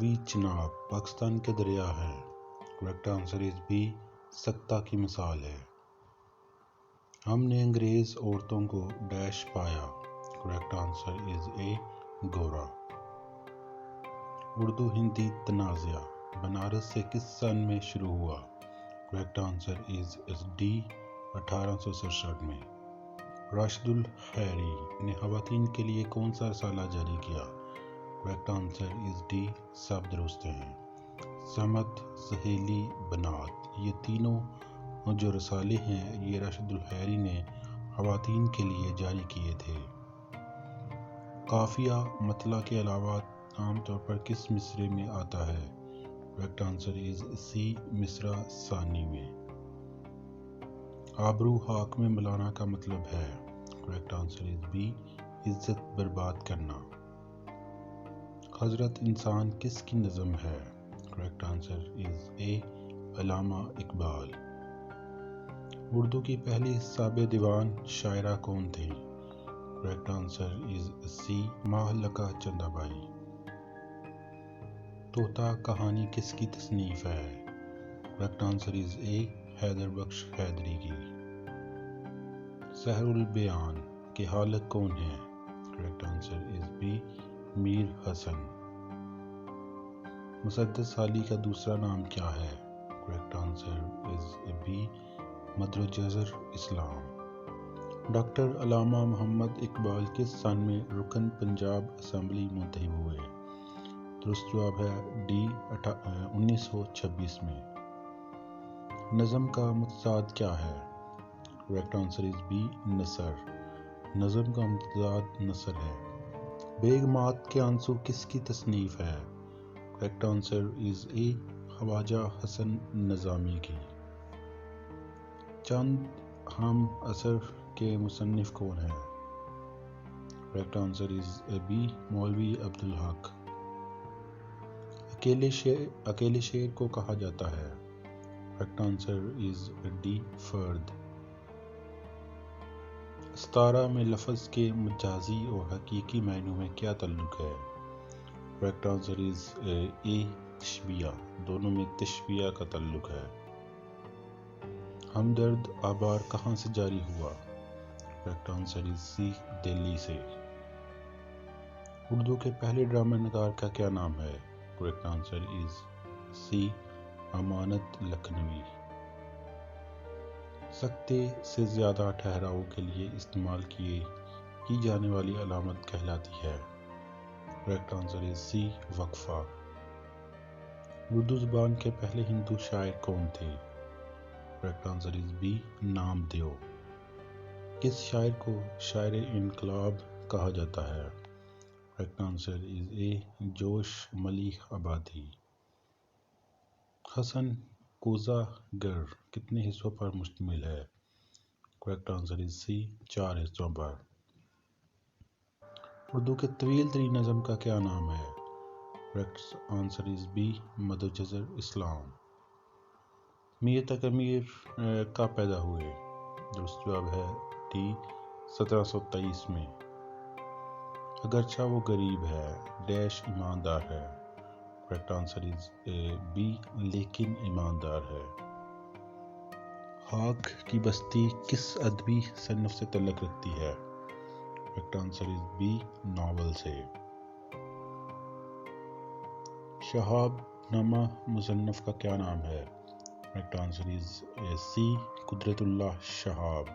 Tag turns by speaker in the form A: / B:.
A: راوی چناب پاکستان کے دریا ہے. کریکٹ آنسر از بی سکتہ کی مثال ہے. ہم نے انگریز عورتوں کو ڈیش پایا. کریکٹ آنسر از اے گورا. اردو ہندی تنازعہ بنارس سے کس سن میں شروع ہوا؟ کریکٹ آنسر از ڈی 1867 میں. راشد الحیری نے خواتین کے لیے کون سا رسالہ جاری کیا؟ کریکٹ آنسر از ڈی سب درست ہیں. سمت، سہیلی، بنات، یہ تینوں جو رسالے ہیں یہ راشد الحیری نے خواتین کے لیے جاری کیے تھے. قافیہ مطلع کے علاوہ عام طور پر کس مصرعے میں آتا ہے؟ کریکٹ آنسر از سی مصرع ثانی میں. آبرو حاک میں ملانا کا مطلب ہے؟ کریکٹ آنسر از بی عزت برباد کرنا. حضرت انسان کس کی نظم ہے؟ کریکٹ آنسر از اے علامہ اقبال. اردو کی پہلی صاحب دیوان شاعرہ کون تھی؟ کریکٹ آنسر از سی مہلکہ چندہ بائی. طوطا کہانی کس کی تصنیف ہے؟ Correct answer is A Haidar Bakhsh Haidari کی. سحر البیان کے خالق کون ہیں؟ Correct answer is B Mir Hasan. مسدس علی کا دوسرا نام کیا ہے؟ Correct answer is B Madd-o-Jazr Islam. Doctor Allama Muhammad Iqbal کس سن میں رکن پنجاب اسمبلی منتخب ہوئے؟ درست جواب ہے ڈی 1926 میں. نظم کا متضاد کیا ہے؟ کریکٹ آنسر از بی نثر. نظم کا متضاد نثر ہے. بیگ مات کے آنسو کس کی تصنیف ہے؟ کریکٹ آنسر از اے خواجہ حسن نظامی کی. چند ہم عصر کے مصنف کون ہیں؟ کریکٹ آنسر از بی مولوی عبدالحق. اکیلے شعر کو کہا جاتا ہے؟ کریکٹ آنسر از ڈی فرد. استعارہ میں لفظ کے مجازی اور حقیقی معنوں میں کیا تعلق ہے؟ کریکٹ آنسر از اے تشبیہ. دونوں میں تشبیہ کا تعلق ہے. ہمدرد آبار کہاں سے جاری ہوا؟ کریکٹ آنسر از سی دہلی سے. اردو کے پہلے ڈرامہ نگار کا کیا نام ہے؟ کریکٹ آنسر از سی امانت لکھنوی. سکتے سے زیادہ ٹھہراؤ کے لیے استعمال کی جانے والی علامت کہلاتی ہے؟ کریکٹ آنسر از سی وقفہ. اردو زبان کے پہلے ہندو شاعر کون تھے؟ Correct answer is B Namdev. کس شاعر کو شاعر انقلاب کہا جاتا ہے؟ کریکٹ آنسر از اے جوش ملیح آبادی. حسن کوزہ گر کتنے حصوں پر مشتمل ہے؟ کریکٹ آنسر از سی 4 حصوں پر. اردو کے طویل ترین نظم کا کیا نام ہے؟ Correct answer is B Madd-o-Jazr اسلام. میر تقی امیر کب پیدا ہوئے؟ درست جواب ہے ڈی 1723 میں. اگرچہ وہ غریب ہے ڈیش ایماندار ہے. کریکٹ آنسر از بی لیکن ایماندار ہے. خاک کی بستی کس ادبی صنف سے تعلق رکھتی ہے؟ Correct answer is B novel سے. شہاب نامہ مصنف کا کیا نام ہے؟ کریکٹ آنسر از سی قدرت اللہ شہاب.